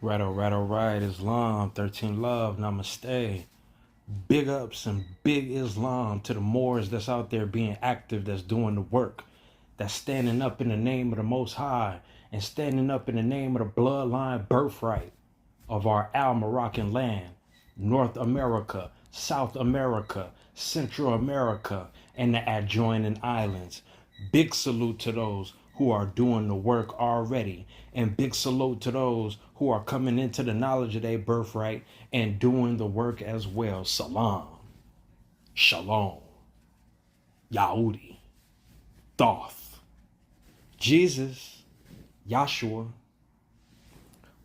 Right, all right. Islam, 13 love, namaste. Big ups and big Islam to the Moors that's out there being active, that's doing the work, that's standing up in the name of the Most High and standing up in the name of the bloodline birthright of our Al Moroccan land, North America, South America, Central America, and the adjoining islands. Big salute to those who are doing the work already, and big salute to those who are coming into the knowledge of their birthright and doing the work as well. Salam, Shalom, Yahudi, Thoth, Jesus, Yahshua.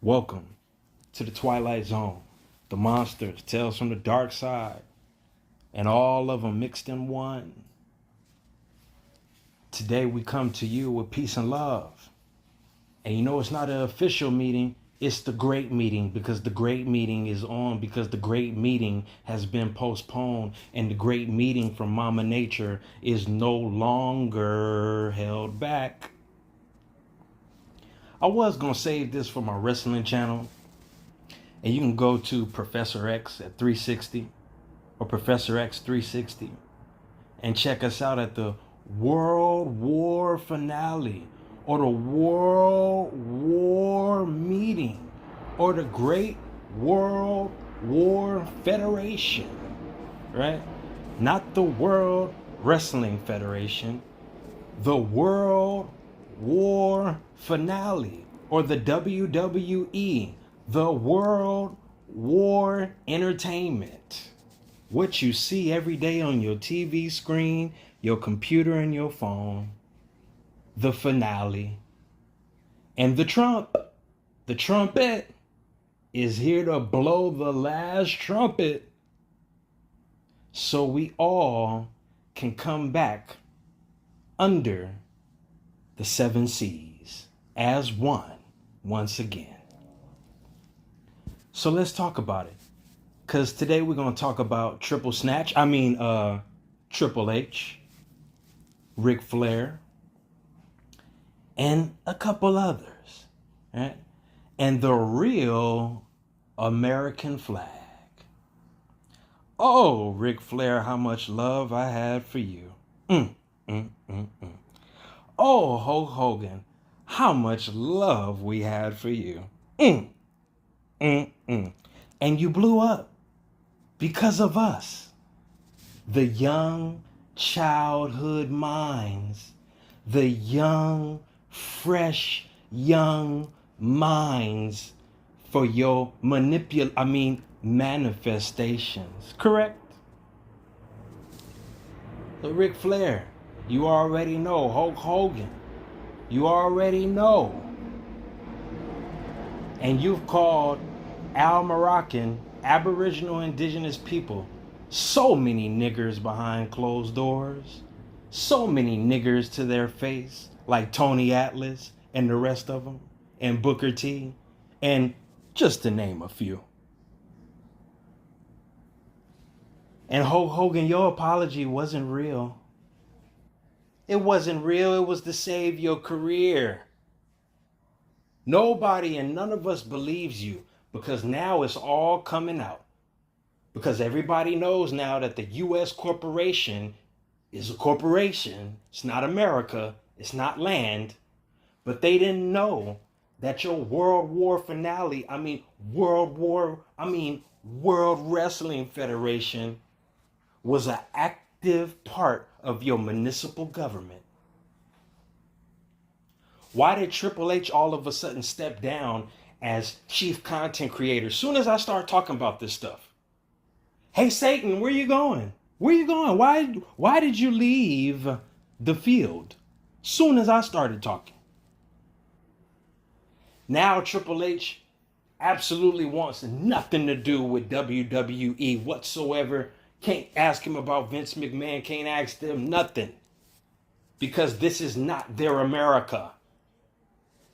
Welcome to the Twilight Zone, the monsters, tales from the dark side, and all of them mixed in one. Today we come to you with peace and love. And you know it's not an official meeting, it's the great meeting, because the great meeting is on, because the great meeting has been postponed, and the great meeting from Mama Nature is no longer held back. I was going to save this for my wrestling channel, and you can go to Professor X at 360 or Professor X 360 and check us out at the World War finale, or the World War meeting, or the Great World War Federation, right? Not the World Wrestling Federation, the World War finale, or the WWE, the World War Entertainment. What you see every day on your TV screen, your computer, and your phone. The finale. And the trumpet is here to blow the last trumpet so we all can come back under the 7 seas as one once again. So let's talk about it. Because today we're going to talk about Triple H, Ric Flair, and a couple others, right? And the real American flag. Oh, Ric Flair, how much love I had for you. Oh, Hulk Hogan, how much love we had for you. And you blew up because of us, the young childhood minds, the young, fresh, young minds for your manifestations, correct? So Ric Flair, you already know. Hulk Hogan, you already know. And you've called Al Moroccan, Aboriginal Indigenous people, so many niggers behind closed doors, so many niggers to their face, like Tony Atlas and the rest of them, and Booker T, and just to name a few. And Hulk Hogan, your apology wasn't real. It wasn't real. It was to save your career. Nobody and none of us believes you, because now it's all coming out. Because everybody knows now that the U.S. corporation is a corporation. It's not America. It's not land. But they didn't know that your World Wrestling Federation was an active part of your municipal government. Why did Triple H all of a sudden step down as chief content creator? Soon as I start talking about this stuff. Hey, Satan, where you going? Where you going? Why did you leave the field? Soon as I started talking. Now Triple H absolutely wants nothing to do with WWE whatsoever. Can't ask him about Vince McMahon. Can't ask them nothing. Because this is not their America.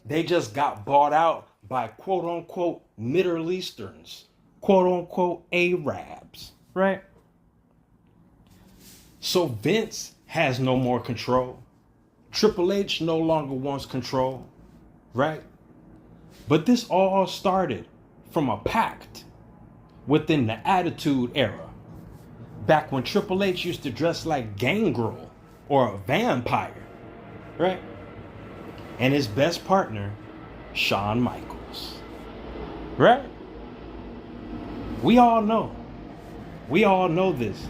They just got bought out by quote unquote Middle Easterns, quote unquote Arabs, right? So Vince has no more control. Triple H no longer wants control, right? But this all started from a pact within the Attitude Era, back when Triple H used to dress like Gangrel or a vampire, right? And his best partner, Shawn Michaels, right? We all know this,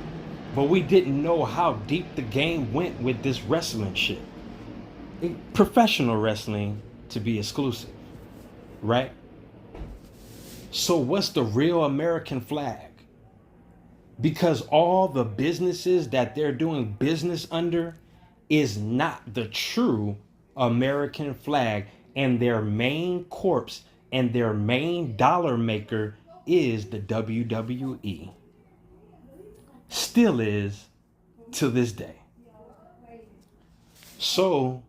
but we didn't know how deep the game went with this wrestling shit. Professional wrestling, to be exclusive, right? So what's the real American flag? Because all the businesses that they're doing business under is not the true American flag, and their main corpse and their main dollar maker is the WWE. Still is to this day. So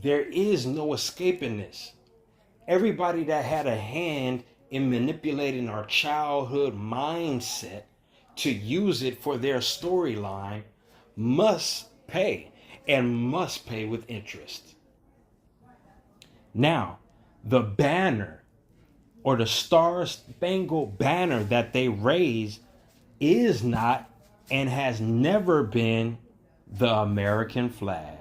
there is no escaping this. Everybody that had a hand in manipulating our childhood mindset to use it for their storyline must pay, and must pay with interest. Now, the banner or the Star-Spangled Banner that they raise is not and has never been the American flag.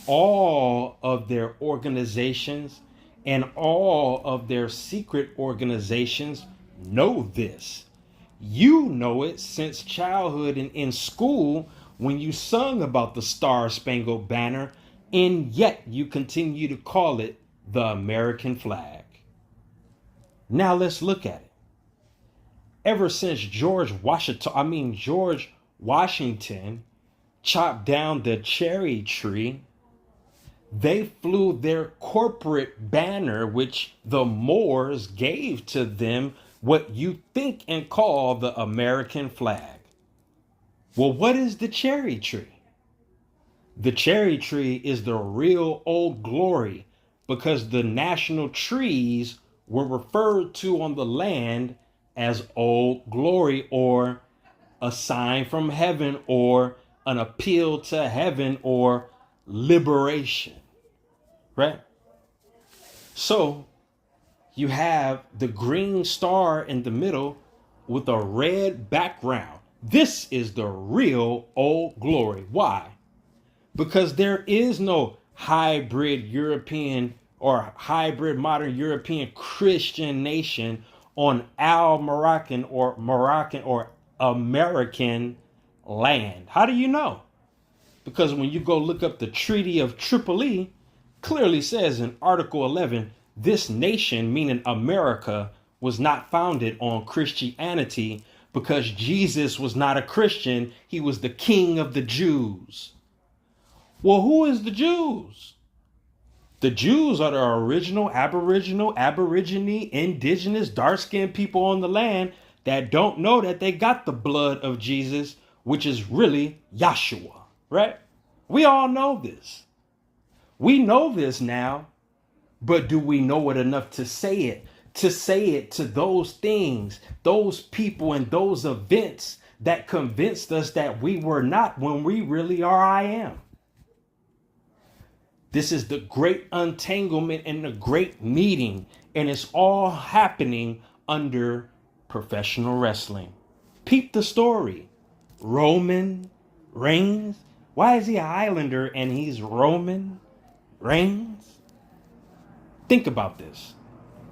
All of their organizations and all of their secret organizations know this. You know it since childhood and in school when you sung about the Star-Spangled Banner, and yet you continue to call it the American flag. Now let's look at it. Ever since George Washington chopped down the cherry tree, they flew their corporate banner, which the Moors gave to them, what you think and call the American flag. Well, what is the cherry tree? The cherry tree is the real Old Glory, because the national trees were referred to on the land as Old Glory, or a sign from heaven, or an appeal to heaven, or liberation, right? So you have the green star in the middle with a red background. This is the real Old Glory. Why? Because there is no hybrid European or hybrid modern European Christian nation on Moroccan or American land. How do you know? Because when you go look up the Treaty of Tripoli, clearly says in Article 11, this nation, meaning America, was not founded on Christianity, because Jesus was not a Christian. He was the king of the Jews. Well, who is the Jews? The Jews are the original Aborigine, indigenous, dark-skinned people on the land that don't know that they got the blood of Jesus, which is really Yahshua, right? We all know this. We know this now, but do we know it enough to say it? To say it to those things, those people, and those events that convinced us that we were not when we really are I am. This is the great untanglement and the great meeting, and it's all happening under professional wrestling. Peep the story. Roman Reigns. Why is he an Islander and he's Roman Reigns? Think about this.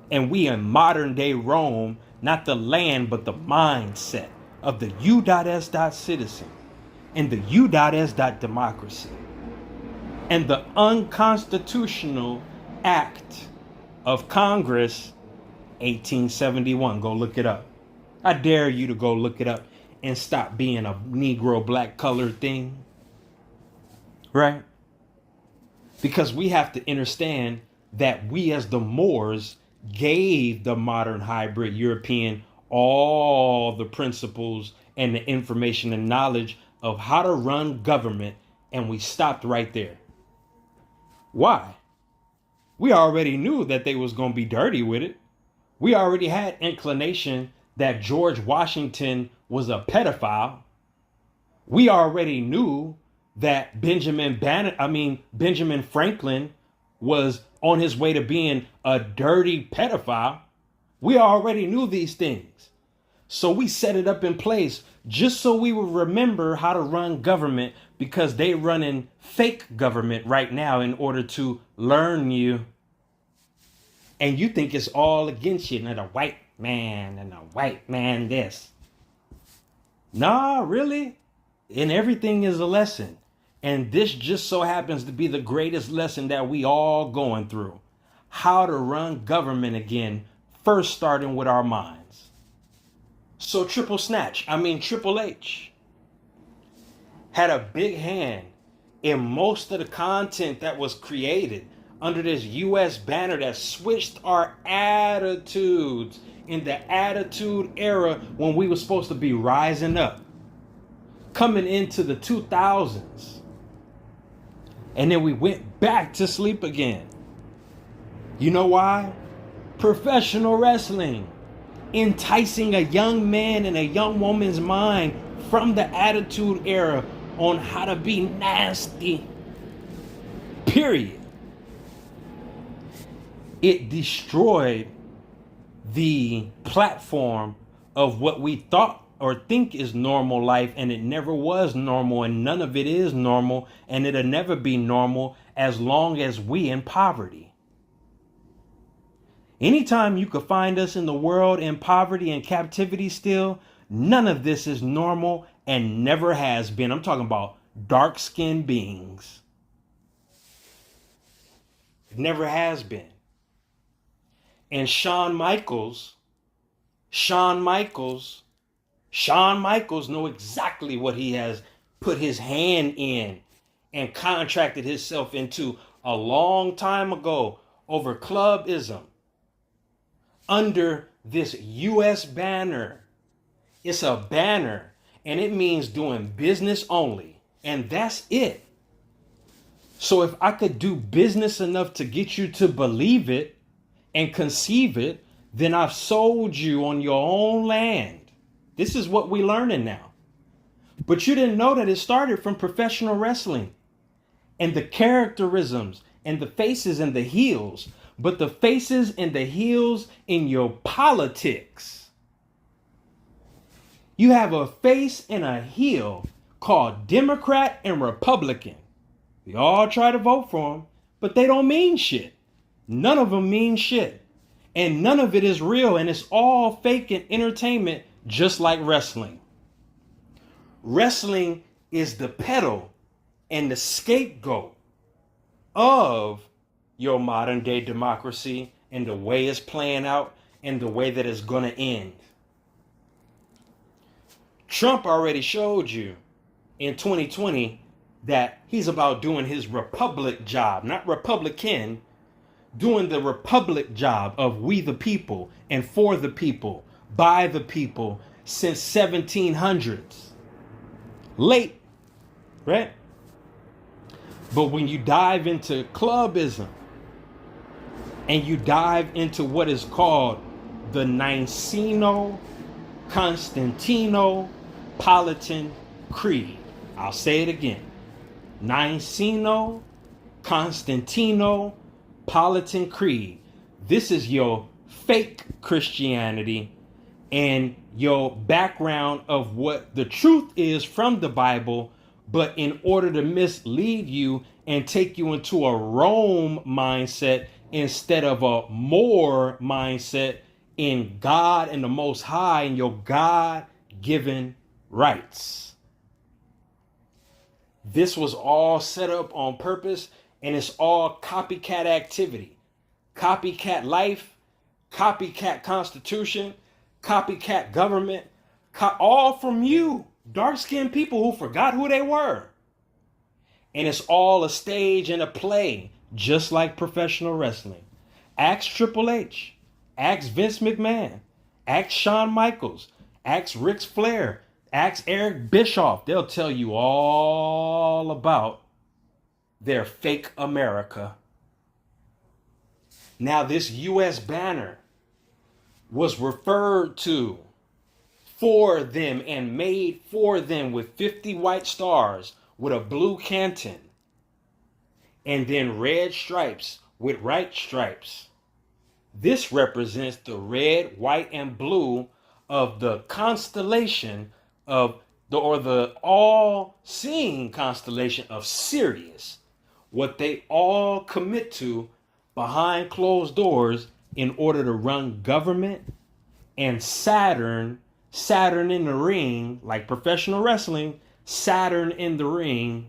And we in modern day Rome, not the land, but the mindset of the U.S. citizen and the U.S. democracy and the unconstitutional act of Congress 1871. Go look it up. I dare you to go look it up and stop being a Negro black colored thing. Right? Because we have to understand that we as the Moors gave the modern hybrid European all the principles and the information and knowledge of how to run government, and we stopped right there. Why? We already knew that they was going to be dirty with it. We already had inclination that George Washington was a pedophile. We already knew that Benjamin Franklin was on his way to being a dirty pedophile. We already knew these things. So we set it up in place just so we would remember how to run government, because they running fake government right now in order to learn you. And you think it's all against you, and a white man this. Nah, really? And everything is a lesson. And this just so happens to be the greatest lesson that we all going through. How to run government again, first starting with our minds. So Triple H had a big hand in most of the content that was created under this US banner that switched our attitudes in the attitude era when we were supposed to be rising up, coming into the 2000s. And then we went back to sleep again. You know why? Professional wrestling, enticing a young man and a young woman's mind from the attitude era on how to be nasty. Period. It destroyed the platform of what we thought or think is normal life, and it never was normal, and none of it is normal, and it'll never be normal as long as we in poverty. Anytime you could find us in the world in poverty and captivity still, none of this is normal and never has been. I'm talking about dark-skinned beings. It never has been. And Shawn Michaels know exactly what he has put his hand in and contracted himself into a long time ago over clubism under this US banner. It's a banner, and it means doing business only, and that's it. So if I could do business enough to get you to believe it and conceive it, then I've sold you on your own land. This is what we're learning now. But you didn't know that it started from professional wrestling and the characterisms and the faces and the heels, but the faces and the heels in your politics. You have a face and a heel called Democrat and Republican. We all try to vote for them, but they don't mean shit. None of them mean shit. And none of it is real, and it's all fake and entertainment, just like wrestling. Wrestling is the pedal and the scapegoat of your modern day democracy and the way it's playing out and the way that it's going to end. Trump already showed you in 2020 that he's about doing his republic job, not Republican, doing the republic job of we the people and for the people, by the people, since 1700s. Late, right? But when you dive into clubism and you dive into what is called the Niceno-Constantinopolitan Creed, I'll say it again. Niceno-Constantinopolitan Creed. This is your fake Christianity and your background of what the truth is from the Bible, but in order to mislead you and take you into a Rome mindset instead of a more mindset in God and the Most High and your God-given rights. This was all set up on purpose, and it's all copycat activity. Copycat life, copycat constitution, copycat government, all from you, dark-skinned people who forgot who they were. And it's all a stage and a play, just like professional wrestling. Ask Triple H, ask Vince McMahon, ask Shawn Michaels, ask Ric Flair, ask Eric Bischoff. They'll tell you all about their fake America. Now, this US banner was referred to for them and made for them with 50 white stars with a blue canton and then red stripes with white stripes. This represents the red, white, and blue of the constellation of the all-seeing constellation of Sirius, what they all commit to behind closed doors in order to run government, and Saturn in the ring, like professional wrestling, Saturn in the ring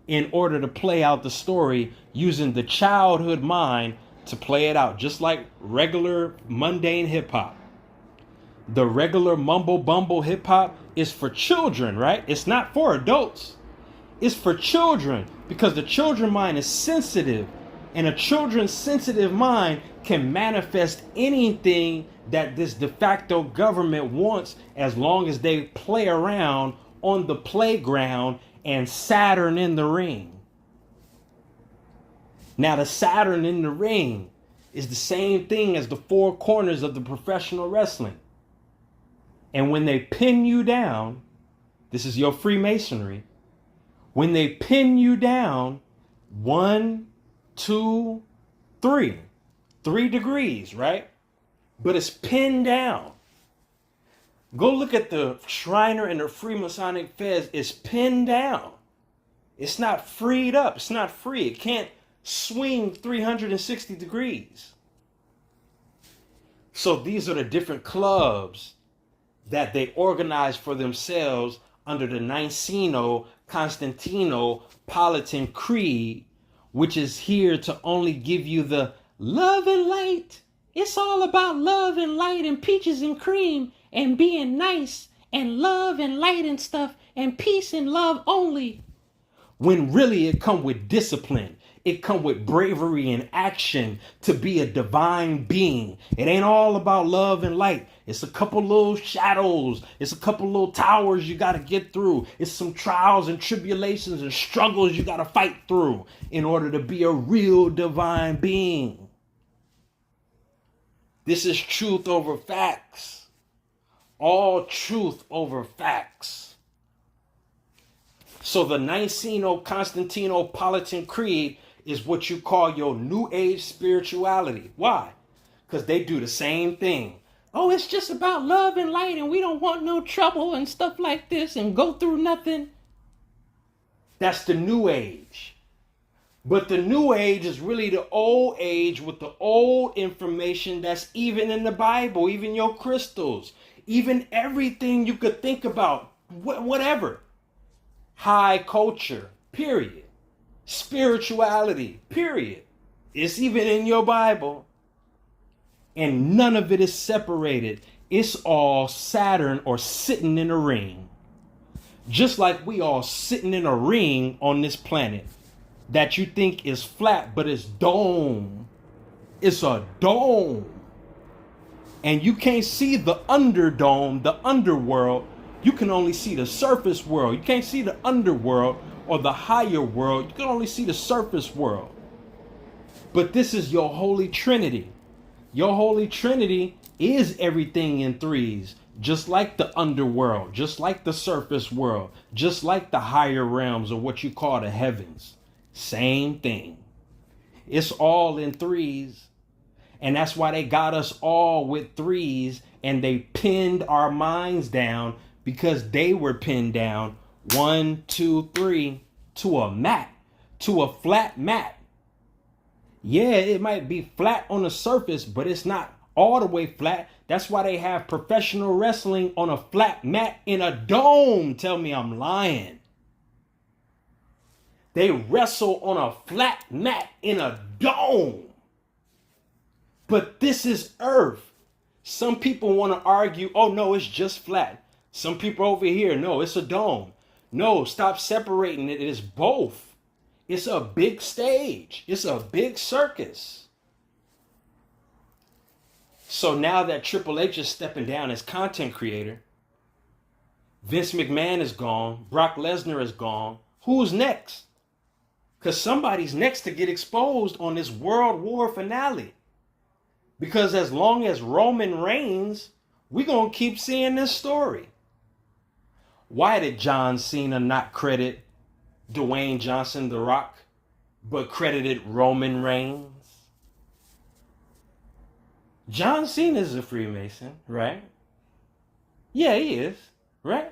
in order to play out the story using the childhood mind to play it out, just like regular mundane hip hop. The regular mumble bumble hip hop is for children, right? It's not for adults. It's for children because the children mind is sensitive, and a children's sensitive mind can manifest anything that this de facto government wants as long as they play around on the playground and Saturn in the ring. Now, the Saturn in the ring is the same thing as the four corners of the professional wrestling. And when they pin you down, this is your Freemasonry. When they pin you down, 1, 2, 3, 3 degrees, right? But it's pinned down. Go look at the Shriner and the Freemasonic Fez. It's pinned down. It's not freed up. It's not free. It can't swing 360 degrees. So these are the different clubs that they organize for themselves under the Niceno-Constantinopolitan Creed, which is here to only give you the love and light. It's all about love and light and peaches and cream and being nice and love and light and stuff and peace and love only. When really it come with discipline. It come with bravery and action to be a divine being. It ain't all about love and light. It's a couple little shadows. It's a couple little towers you got to get through. It's some trials and tribulations and struggles you got to fight through in order to be a real divine being. This is truth over facts. All truth over facts. So the Niceno-Constantinopolitan Creed is what you call your New Age spirituality. Why? Because they do the same thing. Oh, it's just about love and light and we don't want no trouble and stuff like this and go through nothing. That's the New Age. But the New Age is really the old age with the old information that's even in the Bible, even your crystals, even everything you could think about, whatever. High culture, period. Spirituality, period. It's even in your Bible. And none of it is separated. It's all Saturn or sitting in a ring. Just like we all sitting in a ring on this planet that you think is flat, but it's dome. It's a dome. And you can't see the underdome, the underworld. You can only see the surface world. You can't see the underworld or the higher world. You can only see the surface world. But this is your Holy Trinity. Your Holy Trinity is everything in threes, just like the underworld, just like the surface world, just like the higher realms of what you call the heavens. Same thing. It's all in threes. And that's why they got us all with threes and they pinned our minds down because they were pinned down 1, 2, 3 to a mat, to a flat mat. Yeah, it might be flat on the surface, but it's not all the way flat. That's why they have professional wrestling on a flat mat in a dome. Tell me I'm lying. They wrestle on a flat mat in a dome. But this is Earth. Some people want to argue, oh no, it's just flat. Some people over here, no, it's a dome. No, stop separating it. It is both. It's a big stage. It's a big circus. So now that Triple H is stepping down as content creator, Vince McMahon is gone, Brock Lesnar is gone, who's next? Because somebody's next to get exposed on this World War finale. Because as long as Roman reigns, we're going to keep seeing this story. Why did John Cena not credit Dwayne Johnson, The Rock, but credited Roman Reigns? John Cena is a Freemason, right? Yeah, he is, right?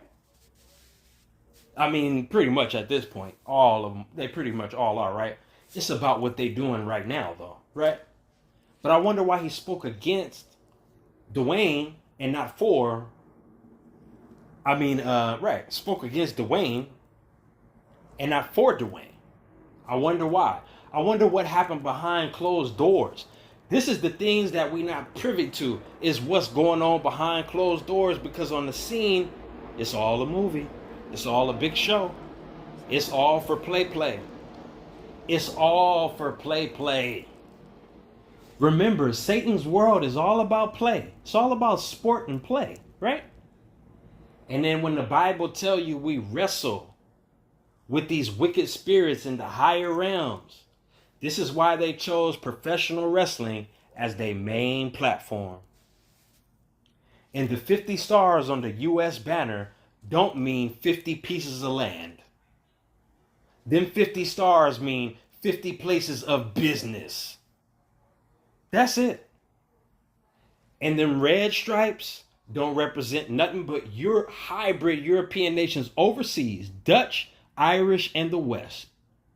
I mean, pretty much at this point, all of them, they pretty much all are, right? It's about what they're doing right now, though, right? But I wonder why he spoke against Dwayne and not for. Right, spoke against Dwayne and not for Dwayne. I wonder why. I wonder what happened behind closed doors. This is the things that we not privy to, is what's going on behind closed doors, because on the scene, it's all a movie. It's all a big show. It's all for play. It's all for play. Remember, Satan's world is all about play. It's all about sport and play, right? And then when the Bible tell you we wrestle with these wicked spirits in the higher realms, this is why they chose professional wrestling as their main platform. And the 50 stars on the U.S. banner don't mean 50 pieces of land. Them 50 stars mean 50 places of business. That's it. And them red stripes don't represent nothing but your hybrid European nations overseas, Dutch, Irish, and the West,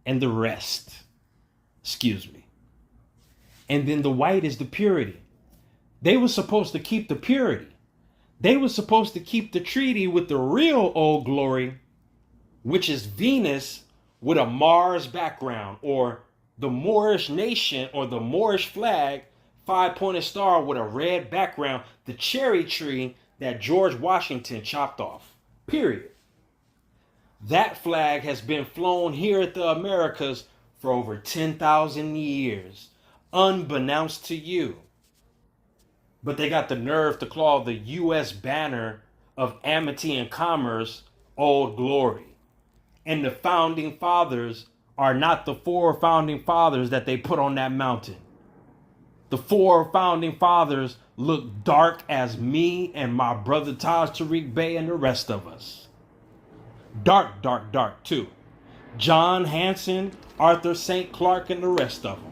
and the rest. Excuse me. And then the white is the purity. They were supposed to keep the purity. They were supposed to keep the treaty with the real Old Glory, which is Venus with a Mars background, or the Moorish nation, or the Moorish flag, 5-pointed star with a red background, the cherry tree that George Washington chopped off. Period. That flag has been flown here at the Americas for over 10,000 years, unbeknownst to you. But they got the nerve to call the U.S. banner of amity and commerce Old Glory. And the founding fathers are not the 4 founding fathers that they put on that mountain. The 4 founding fathers look dark as me and my brother Taj Tariq Bey and the rest of us. Dark too. John Hanson, Arthur St. Clarke, and the rest of them.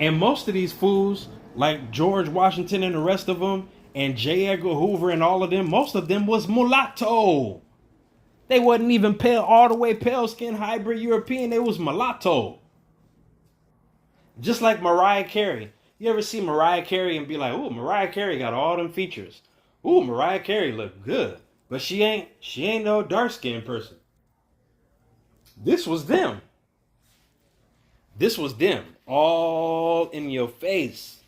And most of these fools, like George Washington and the rest of them, and J. Edgar Hoover and all of them, most of them was mulatto. They wasn't even pale, all the way pale skin hybrid European. They was mulatto. Just like Mariah Carey. You ever see Mariah Carey and be like, "Ooh, Mariah Carey got all them features. Ooh, Mariah Carey look good." But she ain't no dark-skinned person. This was them. This was them. All in your face.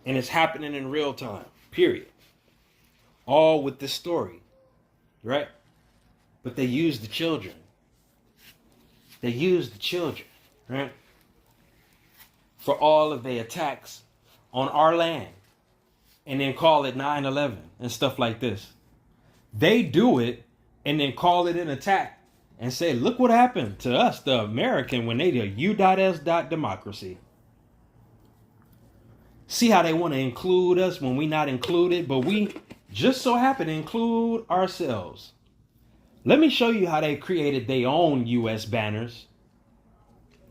And it's happening in real time. Period. All with this story. Right? But they used the children. They used the children. Right? For all of their attacks on our land. And then call it 9/11 and stuff like this. They do it and then call it an attack and say, look what happened to us, the American, when they did U.S. democracy. See how they want to include us when we not included, but we just so happen to include ourselves. Let me show you how they created their own U.S. banners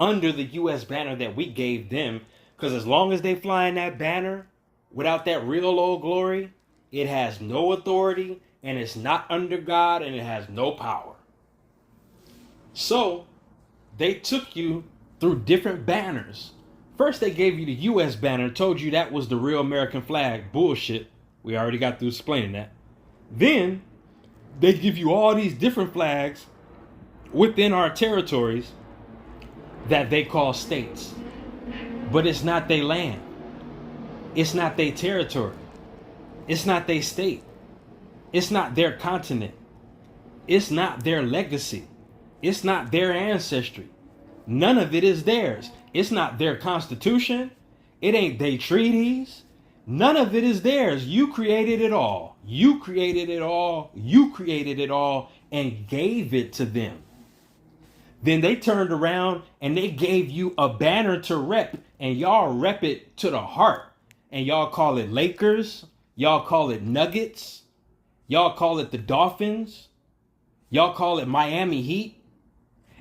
under the U.S. banner that we gave them. Because as long as they fly in that banner without that real Old Glory, it has no authority, and it's not under God, and it has no power. So they took you through different banners. First, they gave you the U.S. banner, told you that was the real American flag. Bullshit. We already got through explaining that. Then they give you all these different flags within our territories that they call states. But it's not their land. It's not their territory. It's not their state. It's not their continent. It's not their legacy. It's not their ancestry. None of it is theirs. It's not their constitution. It ain't their treaties. None of it is theirs. You created it all. You created it all. You created it all and gave it to them. Then they turned around and they gave you a banner to rep, and y'all rep it to the heart. And y'all call it Lakers. Y'all call it Nuggets. Y'all call it the Dolphins. Y'all call it Miami Heat.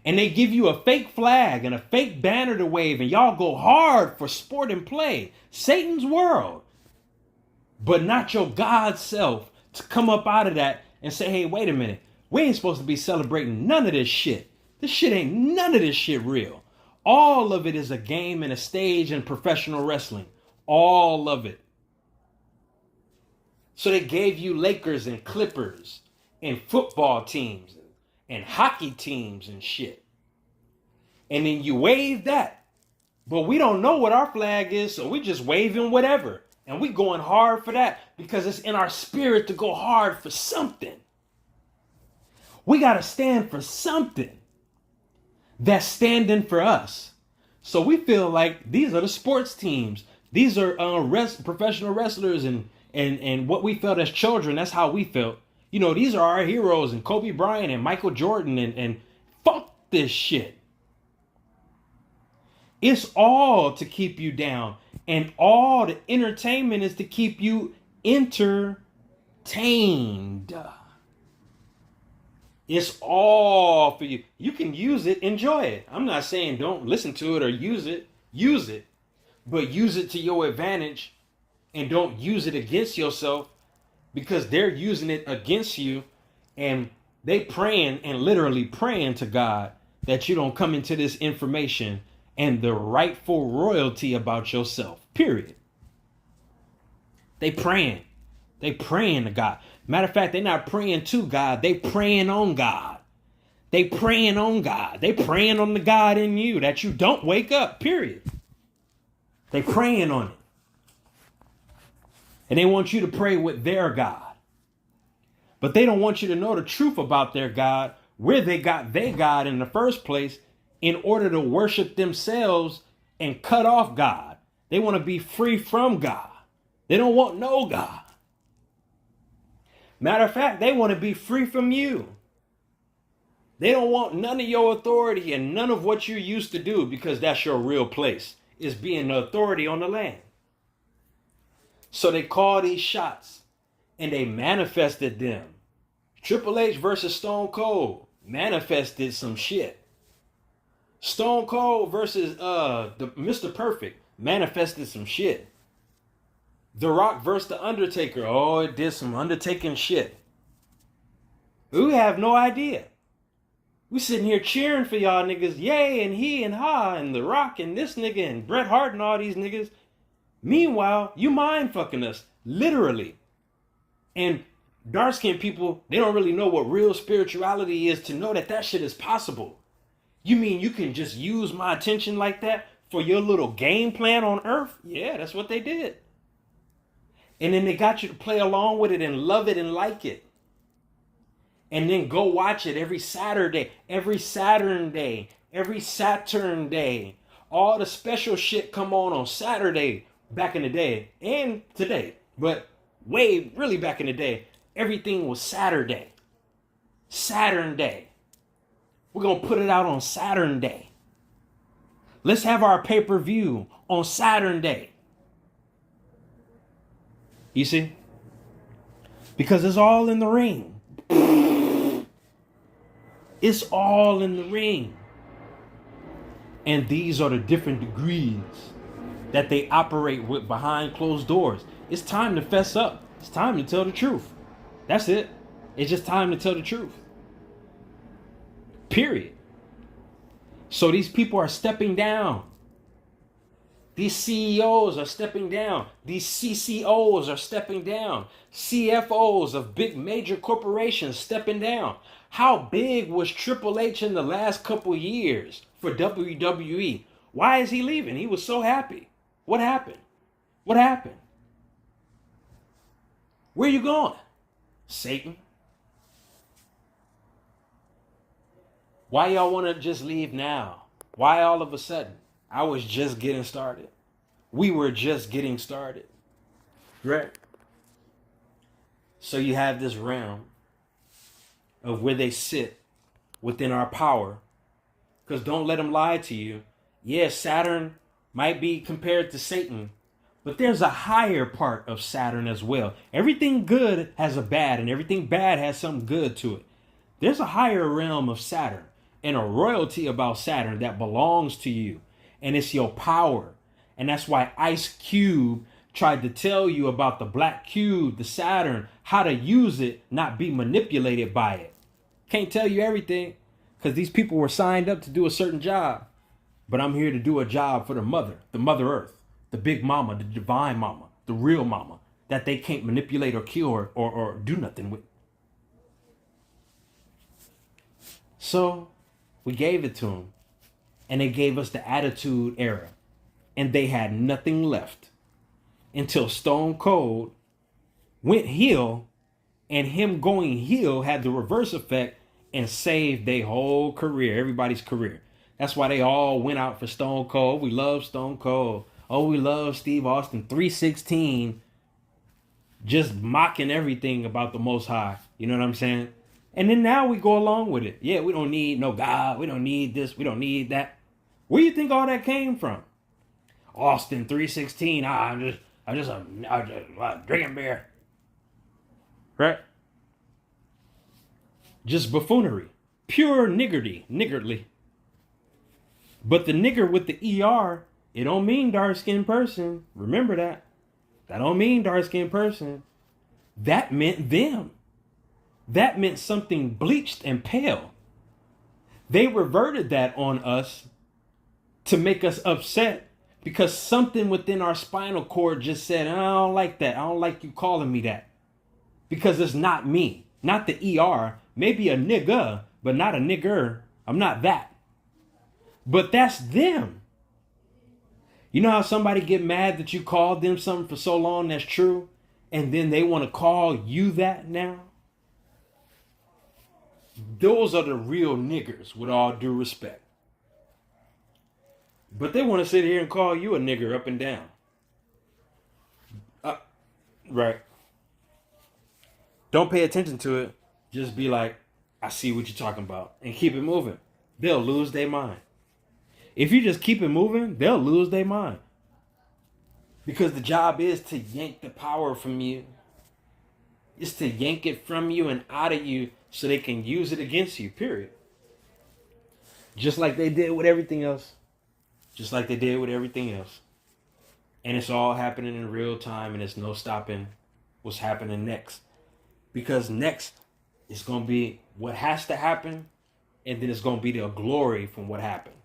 And they give you a fake flag and a fake banner to wave, and y'all go hard for sport and play. Satan's world. But not your God self to come up out of that and say, hey, wait a minute. We ain't supposed to be celebrating none of this shit. None of this shit real. All of it is a game and a stage in professional wrestling. All of it. So they gave you Lakers and Clippers and football teams and hockey teams and shit. And then you wave that. But we don't know what our flag is, so we just waving whatever. And we going hard for that because it's in our spirit to go hard for something. We got to stand for something that's standing for us. So we feel like these are the sports teams. These are professional wrestlers and what we felt as children. That's how we felt. You know, these are our heroes, and Kobe Bryant and Michael Jordan, and fuck this shit. It's all to keep you down. And all the entertainment is to keep you entertained. It's all for you. You can use it, enjoy it. I'm not saying don't listen to it or use it. Use it. But use it to your advantage, and don't use it against yourself, because they're using it against you, and they praying and literally praying to God that you don't come into this information and the rightful royalty about yourself. Period. They praying. They praying to God. Matter of fact, they're not praying to God. They praying on God. They praying on God. They praying on the God in you that you don't wake up. Period. They praying on it. And they want you to pray with their God. But they don't want you to know the truth about their God, where they got their God in the first place, in order to worship themselves and cut off God. They want to be free from God. They don't want no God. Matter of fact, they want to be free from you. They don't want none of your authority and none of what you used to do, because that's your real place, is being the authority on the land. So they call these shots and they manifested them. Triple H versus Stone Cold manifested some shit. Stone Cold versus the Mr. Perfect manifested some shit. The Rock versus The Undertaker. Oh, it did some undertaking shit. We have no idea. We sitting here cheering for y'all niggas. Yay, and he and ha, and The Rock and this nigga and Bret Hart and all these niggas. Meanwhile, you mind fucking us. Literally. And dark-skinned people, they don't really know what real spirituality is to know that that shit is possible. You mean you can just use my attention like that for your little game plan on Earth? Yeah, that's what they did. And then they got you to play along with it and love it and like it. And then go watch it every Saturday, every Saturn day, every Saturn day. All the special shit come on Saturday back in the day and today. But way, really back in the day, everything was Saturday. Saturn day. We're going to put it out on Saturn day. Let's have our pay-per-view on Saturn day. You see? Because it's all in the ring. It's all in the ring. And these are the different degrees that they operate with behind closed doors. It's time to fess up. It's time to tell the truth. That's it. It's just time to tell the truth. Period. So these people are stepping down. These CEOs are stepping down. These CCOs are stepping down. CFOs of big major corporations stepping down. How big was Triple H in the last couple years for WWE? Why is he leaving? He was so happy. What happened? What happened? Where you going, Satan? Why y'all want to just leave now? Why all of a sudden? I was just getting started. We were just getting started. Right? So you have this realm of where they sit within our power. Because don't let them lie to you. Yeah, Saturn might be compared to Satan, but there's a higher part of Saturn as well. Everything good has a bad, and everything bad has something good to it. There's a higher realm of Saturn. and a royalty about Saturn that belongs to you. And it's your power. And that's why Ice Cube tried to tell you about the black cube, the Saturn, how to use it, not be manipulated by it. Can't tell you everything because these people were signed up to do a certain job. But I'm here to do a job for the Mother Earth, the big mama, the divine mama, the real mama that they can't manipulate or kill or do nothing with. So we gave it to them, and they gave us the Attitude Era, and they had nothing left until Stone Cold went heel, and him going heel had the reverse effect and saved their whole career, everybody's career. That's why they all went out for Stone Cold. We love Stone Cold. Oh, we love Steve Austin. 316, just mocking everything about the Most High. You know what I'm saying? And then now we go along with it. Yeah, we don't need no God. We don't need this. We don't need that. Where do you think all that came from? Austin 316. I'm just drinking beer. Right? Just buffoonery. Pure niggardly. But the nigger with the ER, it don't mean dark-skinned person. Remember that. That don't mean dark-skinned person. That meant them. That meant something bleached and pale. They reverted that on us to make us upset because something within our spinal cord just said, I don't like that. I don't like you calling me that. Because it's not me. Not the ER. Maybe a nigga, but not a nigger. I'm not that. But that's them. You know how somebody get mad that you called them something for so long that's true, and then they want to call you that now? Those are the real niggers, with all due respect. But they want to sit here and call you a nigger up and down. Right. Don't pay attention to it. Just be like, I see what you're talking about. And keep it moving. They'll lose their mind. If you just keep it moving, they'll lose their mind. Because the job is to yank the power from you. It's to yank it from you and out of you so they can use it against you, period. Just like they did with everything else. Just like they did with everything else. And it's all happening in real time, and there's no stopping what's happening next. Because next is going to be what has to happen, and then it's going to be the glory from what happened.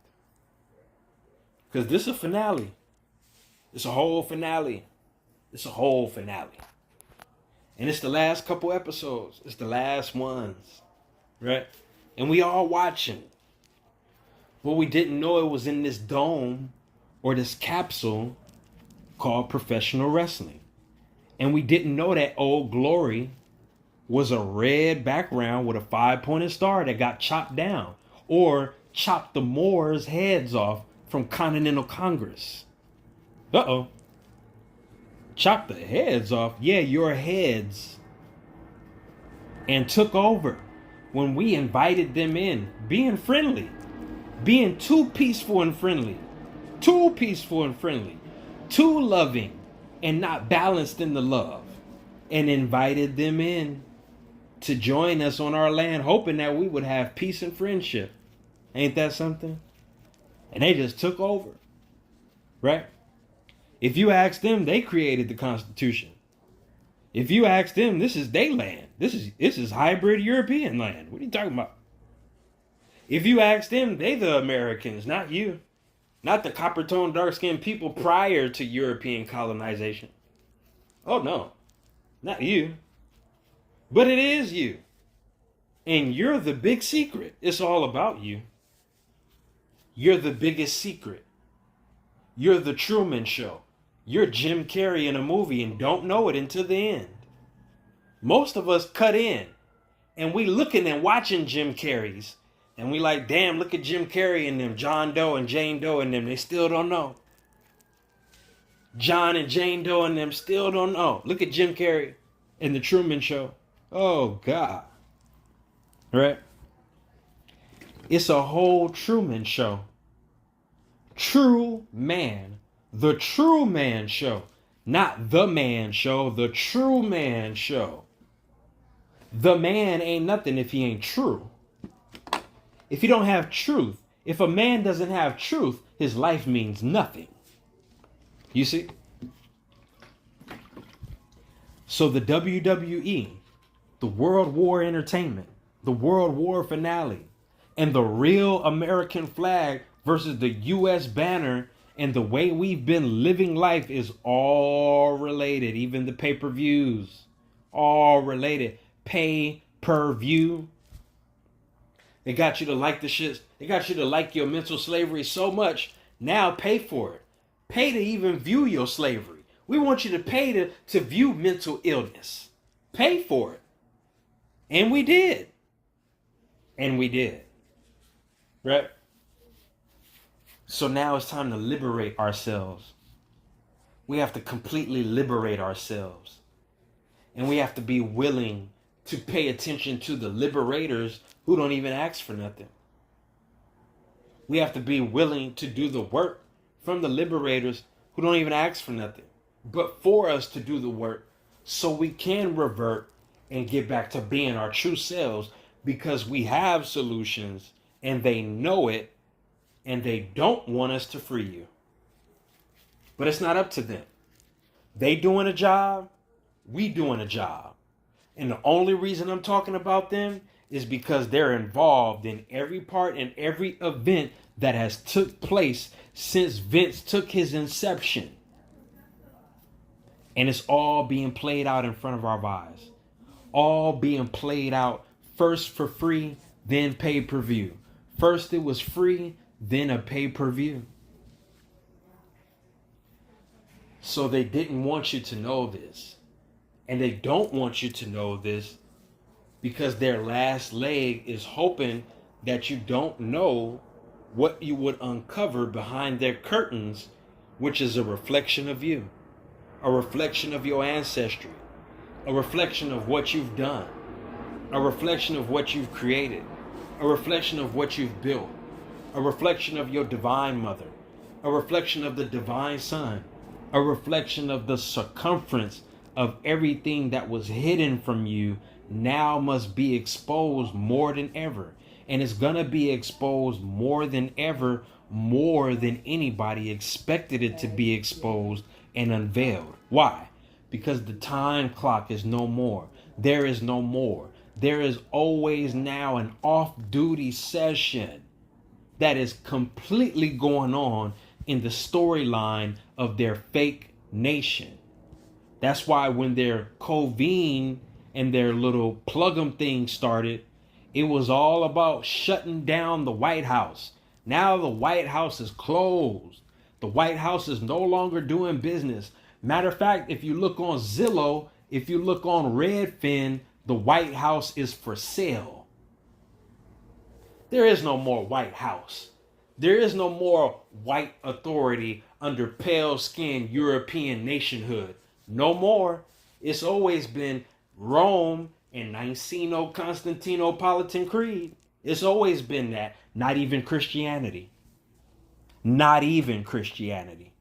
Because this is a finale. It's a whole finale. It's a whole finale. And it's the last couple episodes. It's the last ones. Right? And we all watching. But we didn't know it was in this dome or this capsule called professional wrestling. And we didn't know that Old Glory was a red background with a 5-pointed star that got chopped down. Or chopped the Moors' heads off from Continental Congress. Uh-oh. Chopped the heads off. Yeah, your heads. And took over when we invited them in. Being friendly. Being too peaceful and friendly. Too peaceful and friendly. Too loving and not balanced in the love. And invited them in to join us on our land, hoping that we would have peace and friendship. Ain't that something? And they just took over. Right? If you ask them, they created the Constitution. If you ask them, this is their land. This is hybrid European land. What are you talking about? If you ask them, they the Americans, not you. Not the copper-toned, dark-skinned people prior to European colonization. Oh, no. Not you. But it is you. And you're the big secret. It's all about you. You're the biggest secret. You're the Truman Show. You're Jim Carrey in a movie and don't know it until the end. Most of us cut in and we looking and watching Jim Carrey's and we like, damn, look at Jim Carrey and them, John Doe and Jane Doe and them. They still don't know. John and Jane Doe and them still don't know. Look at Jim Carrey in the Truman Show. Oh, God. Right? It's a whole Truman Show. True Man. The True Man Show. Not The Man Show. The True Man Show. The man ain't nothing if he ain't true. If you don't have truth, if a man doesn't have truth, his life means nothing. You see? So the WWE, the World War Entertainment, the World War finale, and the real American flag versus the U.S. banner and the way we've been living life is all related. Even the pay-per-views, all related. Pay-per-view. They got you to like the shit. They got you to like your mental slavery so much. Now pay for it. Pay to even view your slavery. We want you to pay to view mental illness. Pay for it. And we did. And we did. Right? So now it's time to liberate ourselves. We have to completely liberate ourselves. And we have to be willing to pay attention to the liberators who don't even ask for nothing. We have to be willing to do the work from the liberators who don't even ask for nothing, but for us to do the work so we can revert and get back to being our true selves, because we have solutions and they know it and they don't want us to free you. But it's not up to them. They doing a job, we doing a job. And the only reason I'm talking about them is because they're involved in every part and every event that has took place since Vince took his inception. And it's all being played out in front of our eyes. All being played out first for free, then pay-per-view. First it was free, then a pay-per-view. So they didn't want you to know this. And they don't want you to know this because their last leg is hoping that you don't know what you would uncover behind their curtains, which is a reflection of you, a reflection of your ancestry, a reflection of what you've done, a reflection of what you've created, a reflection of what you've built, a reflection of your divine mother, a reflection of the divine son, a reflection of the circumference of everything that was hidden from you now must be exposed more than ever. And it's going to be exposed more than ever, more than anybody expected it to be exposed and unveiled. Why? Because the time clock is no more. There is no more. There is always now an off-duty session that is completely going on in the storyline of their fake nation. That's why when their Covine and their little plug 'em thing started, it was all about shutting down the White House. Now the White House is closed. The White House is no longer doing business. Matter of fact, if you look on Zillow, if you look on Redfin, the White House is for sale. There is no more White House. There is no more white authority under pale-skinned European nationhood. No more. It's always been Rome and Niceno-Constantinopolitan Creed. It's always been that. Not even Christianity. Not even Christianity.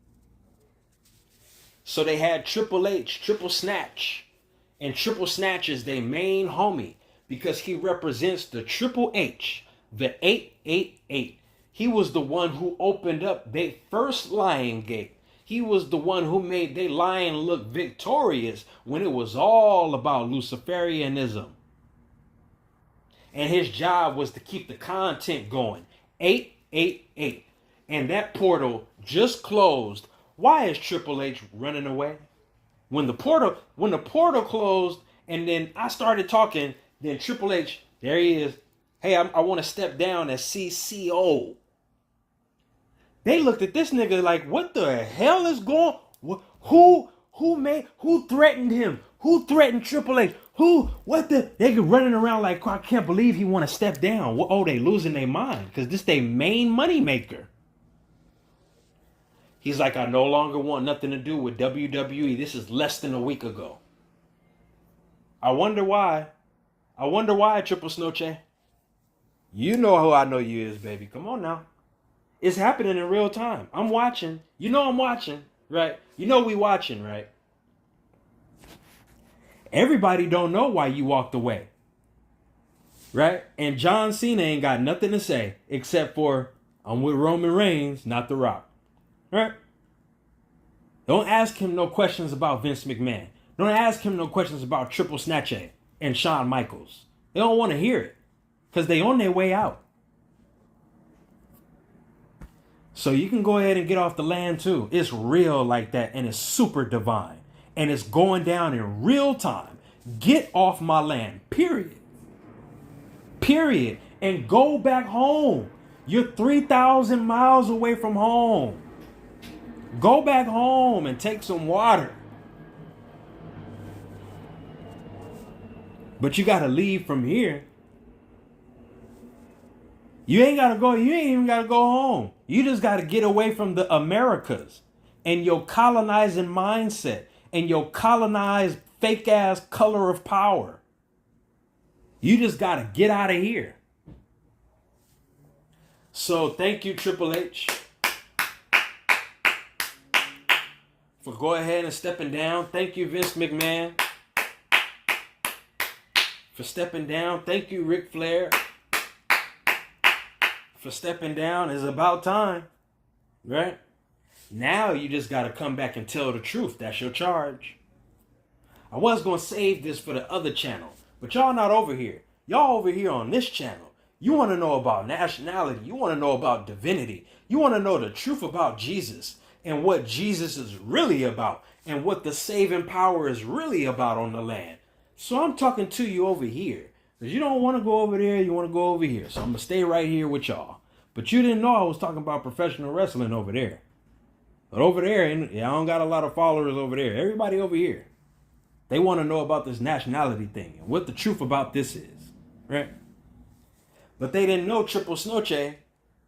So they had Triple H, Triple Snatch. And Triple Snatch is their main homie because he represents the Triple H, the 888. He was the one who opened up their first Lion Gate. He was the one who made their lion look victorious when it was all about Luciferianism. And his job was to keep the content going. 888. And that portal just closed. Why is Triple H running away? When the portal closed and then I started talking, then Triple H, there he is. Hey, I want to step down as CCO. They looked at this nigga like, what the hell is going on? Who threatened him? Who threatened Triple H? They could running around like, I can't believe he want to step down. Oh, they losing their mind because this their main money maker. He's like, I no longer want nothing to do with WWE. This is less than a week ago. I wonder why. Triple Snoche. You know who I know you is, baby. Come on now. It's happening in real time. I'm watching. You know I'm watching, right? You know we watching, right? Everybody don't know why you walked away. right? And John Cena ain't got nothing to say except for, I'm with Roman Reigns, not The Rock. Right? Don't ask him no questions about Vince McMahon. Don't ask him no questions about Triple Snatche and Shawn Michaels. They don't want to hear it because they on their way out. So you can go ahead and get off the land too. It's real like that, and it's super divine. And it's going down in real time. Get off my land, period. Period. And go back home. You're 3,000 miles away from home. Go back home and take some water. But you got to leave from here. You ain't even got to go home. You just got to get away from the Americas and your colonizing mindset and your colonized fake ass color of power. You just got to get out of here. So thank you, Triple H, for go ahead and stepping down. Thank you, Vince McMahon, for stepping down. Thank you, Ric Flair, for stepping down. It's about time, right? Now you just got to come back and tell the truth. That's your charge. I was going to save this for the other channel, but y'all not over here. Y'all over here on this channel. You want to know about nationality. You want to know about divinity. You want to know the truth about Jesus and what Jesus is really about and what the saving power is really about on the land. So I'm talking to you over here. Because you don't want to go over there. You want to go over here. So I'm going to stay right here with y'all. But you didn't know I was talking about professional wrestling over there. But over there, I don't got a lot of followers over there. Everybody over here, they want to know about this nationality thing and what the truth about this is, right? But they didn't know Triple Snoche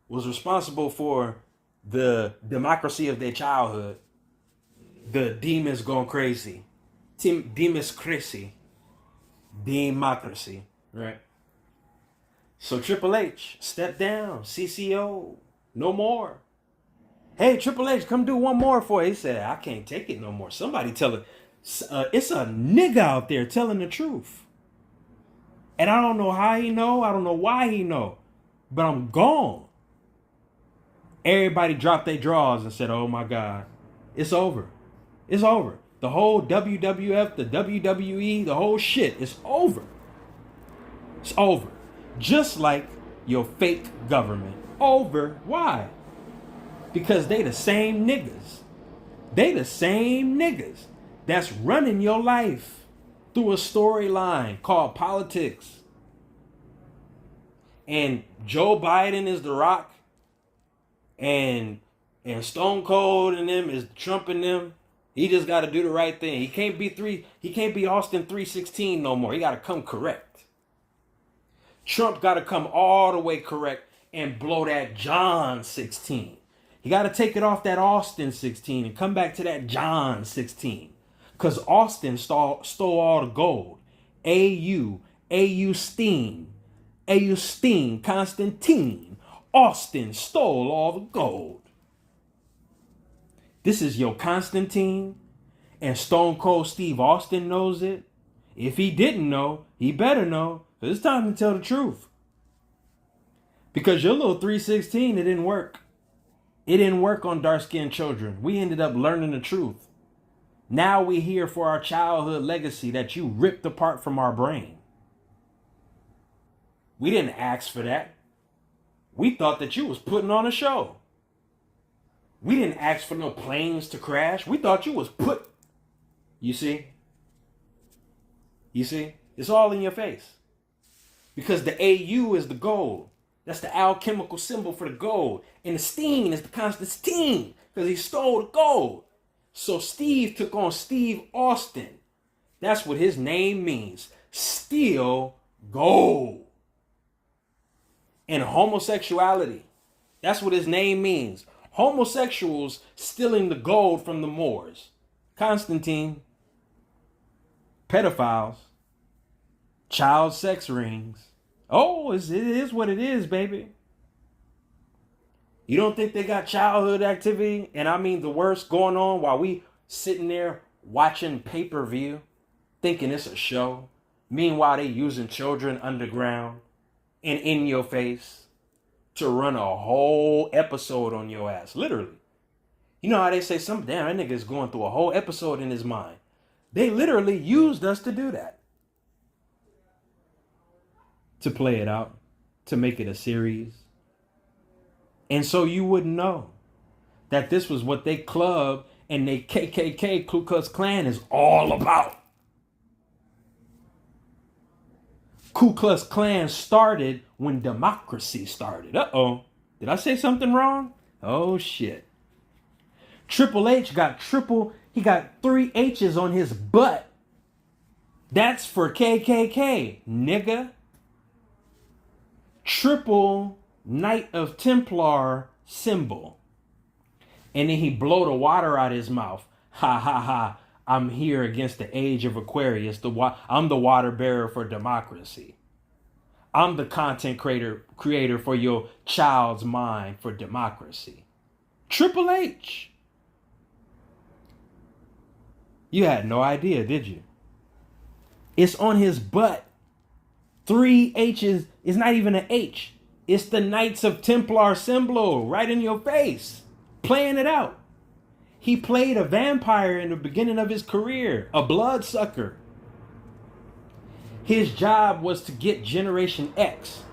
was responsible for the democracy of their childhood. The demons going crazy. Democracy. Democracy, right? So Triple H, step down. CCO, no more. Hey, Triple H, come do one more for you. He said, I can't take it no more. Somebody tell it. It's a nigga out there telling the truth. And I don't know how he know. I don't know why he know. But I'm gone. Everybody dropped their drawers and said, oh my God, it's over. It's over. The whole WWF, the WWE, the whole shit is over. It's over. Just like your fake government. Over. Why? Because they the same niggas. They the same niggas that's running your life through a storyline called politics. And Joe Biden is The Rock. And Stone Cold and them is Trump and them. He just got to do the right thing. He can't be Austin 316 no more. He got to come correct. Trump got to come all the way correct and blow that John 16. He got to take it off that Austin 16 and come back to that John 16. Because Austin stole all the gold. A.U. Steen, Constantine. Austin stole all the gold. This is your Constantine, and Stone Cold Steve Austin knows it. If he didn't know, he better know. Because it's time to tell the truth. Because your little 316, it didn't work. It didn't work on dark-skinned children. We ended up learning the truth. Now we're here for our childhood legacy that you ripped apart from our brain. We didn't ask for that. We thought that you was putting on a show. We didn't ask for no planes to crash. We thought you was put. You see? You see? It's all in your face. Because the AU is the gold. That's the alchemical symbol for the gold. And the Steen is the Constantine. Because he stole the gold. So Steve took on Steve Austin. That's what his name means. Steal gold. And homosexuality. That's what his name means. Homosexuals stealing the gold from the Moors. Constantine. Pedophiles. Child sex rings. Oh, it is what it is, baby. You don't think they got childhood activity, and I mean the worst, going on while we sitting there watching pay-per-view, thinking it's a show? Meanwhile, they using children underground. and in your face to run a whole episode on your ass. Literally. You know how they say some damn that nigga is going through a whole episode in his mind. They literally used us to do that. To play it out. To make it a series. And so you wouldn't know that this was what they club and they KKK Ku Klux Klan is all about. Ku Klux Klan started when democracy started. Uh-oh. Did I say something wrong? Oh, shit. Triple H got he got 3 H's on his butt. That's for KKK, nigga. Triple Knight of Templar symbol. And then he blow the water out of his mouth. Ha ha ha. I'm here against the age of Aquarius. I'm the water bearer for democracy. I'm the content creator for your child's mind for democracy. Triple H. You had no idea, did you? It's on his butt. 3 H's. It's not even an H. It's the Knights of Templar symbol right in your face. Playing it out. He played a vampire in the beginning of his career, a bloodsucker. His job was to get Generation X.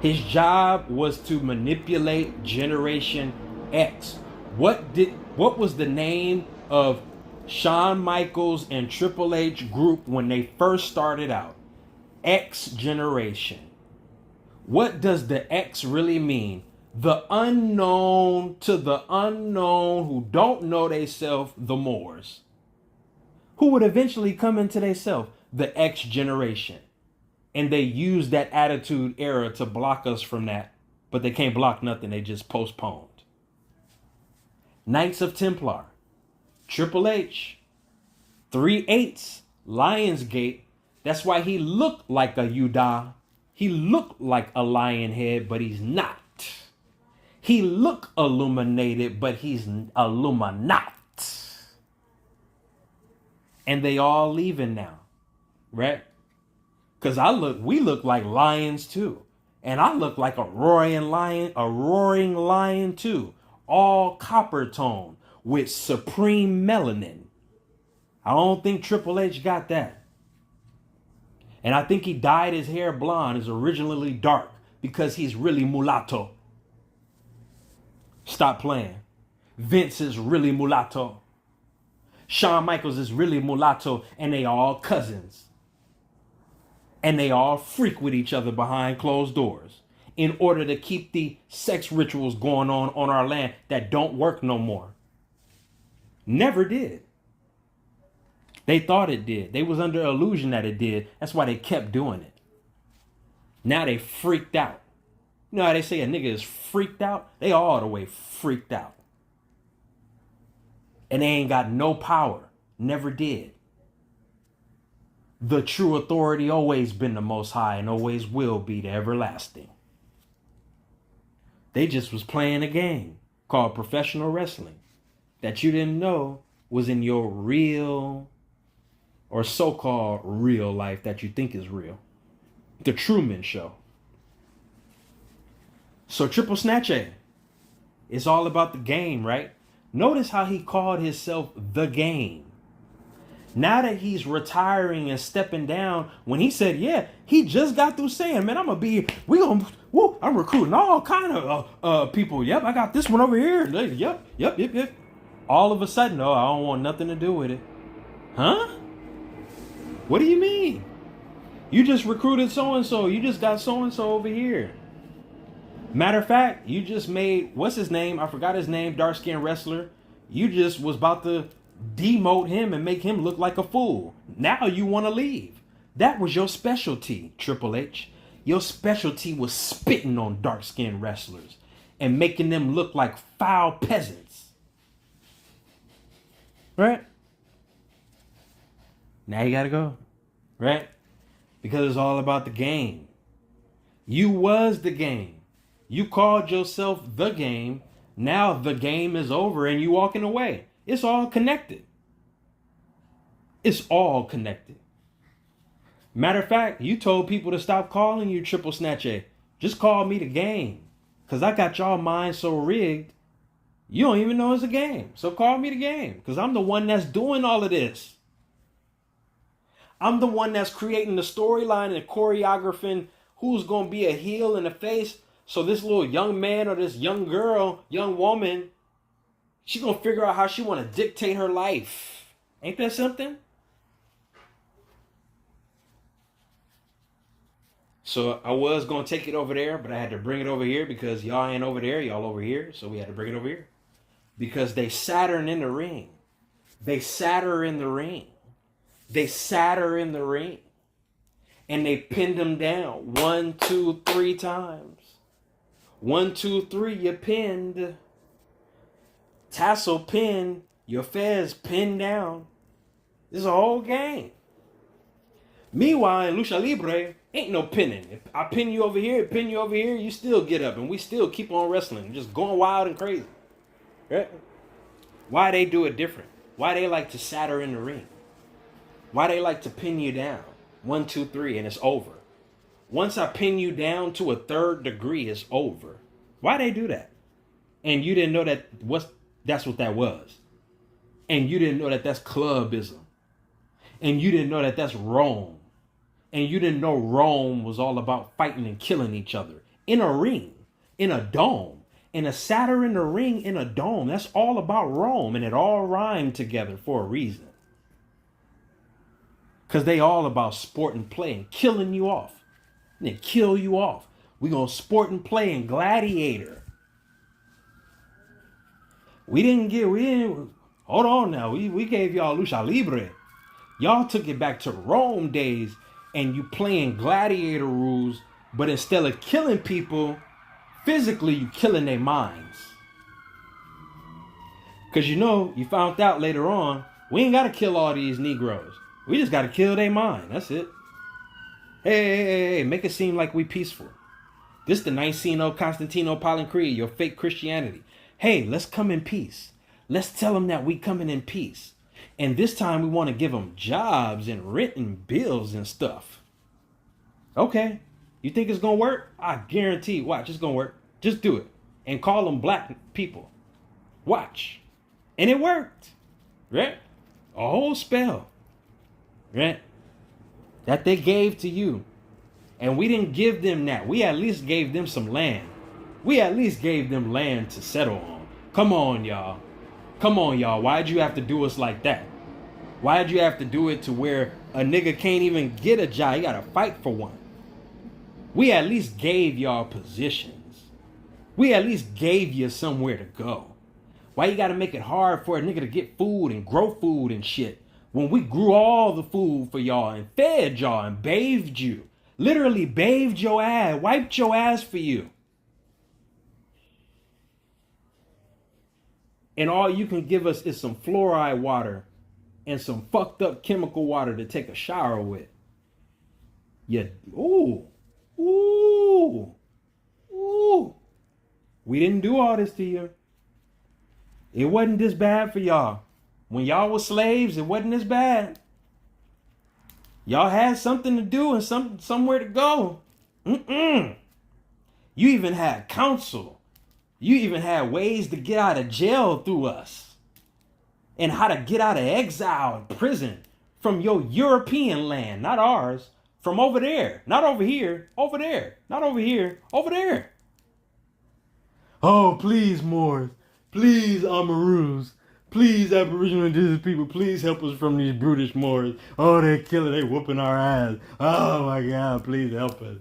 His job was to manipulate Generation X. What was the name of Shawn Michaels and Triple H group when they first started out? X Generation. What does the X really mean? The unknown to the unknown who don't know theyself the mores. Who would eventually come into theyself? The X generation. And they use that attitude era to block us from that. But they can't block nothing. They just postponed. Knights of Templar. Triple H. 3 8s. Lionsgate. That's why he looked like a Yuda. He looked like a lion head, but he's not. He looked illuminated, but he's illuminat. And they all leaving now. Right? Because we look like lions too. And I look like a roaring lion too. All copper tone with supreme melanin. I don't think Triple H got that. And I think he dyed his hair blonde. It's originally dark because he's really mulatto. Stop playing. Vince is really mulatto. Shawn Michaels is really mulatto, and they all cousins. And they all freak with each other behind closed doors in order to keep the sex rituals going on our land that don't work no more. Never did. They thought it did. They was under illusion that it did. That's why they kept doing it. Now they freaked out. You know how they say a nigga is freaked out? They all the way freaked out. And they ain't got no power. Never did. The true authority always been the Most High and always will be the everlasting. They just was playing a game called professional wrestling that you didn't know was in your real or so-called real life that you think is real. The Truman Show. So Triple Snatche, it's all about the game, right? Notice how he called himself the Game. Now that he's retiring and stepping down, when he said, yeah, he just got through saying, man, I'm recruiting all kind of people. Yep, I got this one over here. Yep. All of a sudden, I don't want nothing to do with it. Huh? What do you mean? You just recruited so-and-so. You just got so-and-so over here. Matter of fact, you just made, what's his name? I forgot his name, dark-skinned wrestler. You just was about to demote him and make him look like a fool. Now you want to leave. That was your specialty, Triple H. Your specialty was spitting on dark-skinned wrestlers and making them look like foul peasants. Right? Now you got to go. Right? Because it's all about the game. You was the game. You called yourself the Game. Now the game is over and you walking away. It's all connected. It's all connected. Matter of fact, you told people to stop calling you Triple Snatch A. Just call me the game. Because I got y'all mind so rigged, you don't even know it's a game. So call me the game. Because I'm the one that's doing all of this. I'm the one that's creating the storyline and choreographing who's going to be a heel and a face. So this little young man or this young girl, young woman, she's going to figure out how she want to dictate her life. Ain't that something? So I was going to take it over there, but I had to bring it over here because y'all ain't over there. Y'all over here. So we had to bring it over here. Because they sat her in the ring. They sat her in the ring. They sat her in the ring. And they pinned him down 1, 2, 3 times. 1, 2, 3, you pinned. Tassel pinned. Your Fez pinned down. This is a whole game. Meanwhile, in Lucha Libre, ain't no pinning. If I pin you over here, pin you over here, you still get up and we still keep on wrestling. Just going wild and crazy. Right? Why they do it different? Why they like to sat her in the ring? Why they like to pin you down? 1, 2, 3, and it's over. Once I pin you down to a 3rd degree, it's over. Why they do that? And you didn't know that's what that was. And you didn't know that that's clubism. And you didn't know that that's Rome. And you didn't know Rome was all about fighting and killing each other. In a ring. In a dome. In a satyr in the ring in a dome. That's all about Rome. And it all rhymed together for a reason. Because they all about sport and play and killing you off. And then kill you off. We gonna sport and play and gladiator. Hold on now. We gave y'all Lucha Libre. Y'all took it back to Rome days and you playing gladiator rules, but instead of killing people, physically you killing their minds. Because you found out later on, we ain't got to kill all these Negroes. We just got to kill their mind. That's it. Hey, make it seem like we peaceful. This the Niceno Constantinopolitan Creed, your fake Christianity. Hey, let's come in peace. Let's tell them that we coming in peace. And this time we want to give them jobs and rent and bills and stuff. Okay. You think it's going to work? I guarantee. Watch, it's going to work. Just do it. And call them black people. Watch. And it worked. Right? A whole spell. Right? That they gave to you. And we didn't give them that. We at least gave them some land. We at least gave them land to settle on. Come on, y'all. Come on, y'all. Why'd you have to do us like that? Why'd you have to do it to where a nigga can't even get a job? You gotta fight for one. We at least gave y'all positions. We at least gave you somewhere to go. Why you gotta make it hard for a nigga to get food and grow food and shit? When we grew all the food for y'all and fed y'all and bathed you. Literally bathed your ass, wiped your ass for you. And all you can give us is some fluoride water and some fucked up chemical water to take a shower with. Yeah. Ooh. We didn't do all this to you. It wasn't this bad for y'all. When y'all were slaves, it wasn't this bad. Y'all had something to do and somewhere to go. You even had counsel. You even had ways to get out of jail through us. And how to get out of exile and prison from your European land, not ours. From over there, not over here, over there, not over here, over there. Oh, please, Moors. Please, Amaroos. Please, Aboriginal Indigenous people, please help us from these brutish Moors. Oh, they're killing, they whooping our ass. Oh my God, please help us.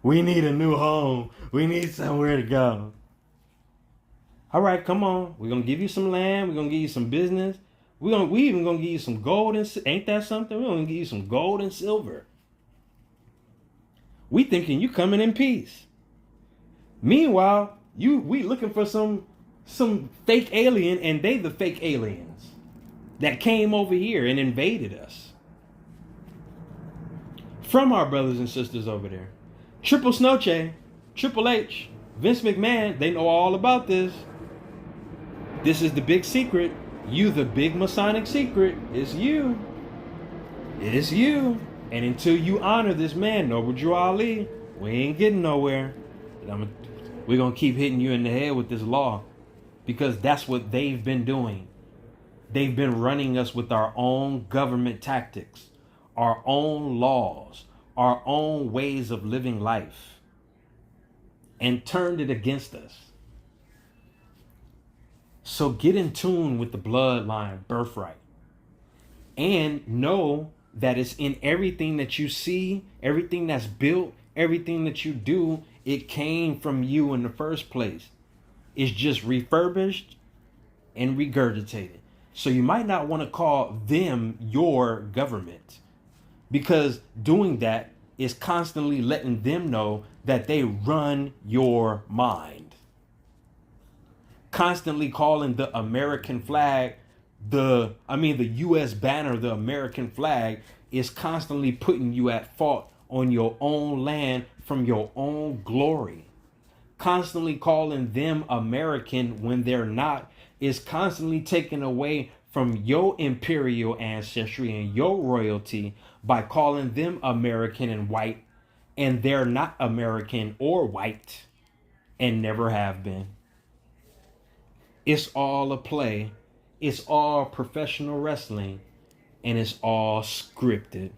We need a new home. We need somewhere to go. All right, come on. We're going to give you some land. We're going to give you some business. We even going to give you some gold and ain't that something? We're going to give you some gold and silver. We thinking you coming in peace. Meanwhile, we looking for some fake alien, and they the fake aliens that came over here and invaded us. From our brothers and sisters over there. Triple Snoche, Triple H, Vince McMahon, they know all about this. This is the big secret. You, the big Masonic secret. It's you. It's you. And until you honor this man, Noble Drew Ali, we ain't getting nowhere. We're going to keep hitting you in the head with this law because that's what they've been doing. They've been running us with our own government tactics, our own laws, our own ways of living life, and turned it against us. So get in tune with the bloodline birthright and know that it's in everything that you see, everything that's built, everything that you do. It came from you in the first place. It's just refurbished and regurgitated. So you might not want to call them your government, because doing that is constantly letting them know that they run your mind. Constantly calling the American flag, the US banner, the American flag, is constantly putting you at fault on your own land from your own glory. Constantly calling them American when they're not is constantly taken away from your imperial ancestry and your royalty by calling them American and white, and they're not American or white and never have been. It's all a play. It's all professional wrestling, and it's all scripted.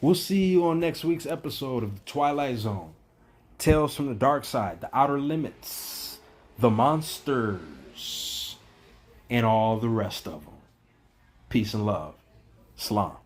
We'll see you on next week's episode of The Twilight Zone. Tales from the Dark Side, The Outer Limits, The Monsters, and all the rest of them. Peace and love. Salam.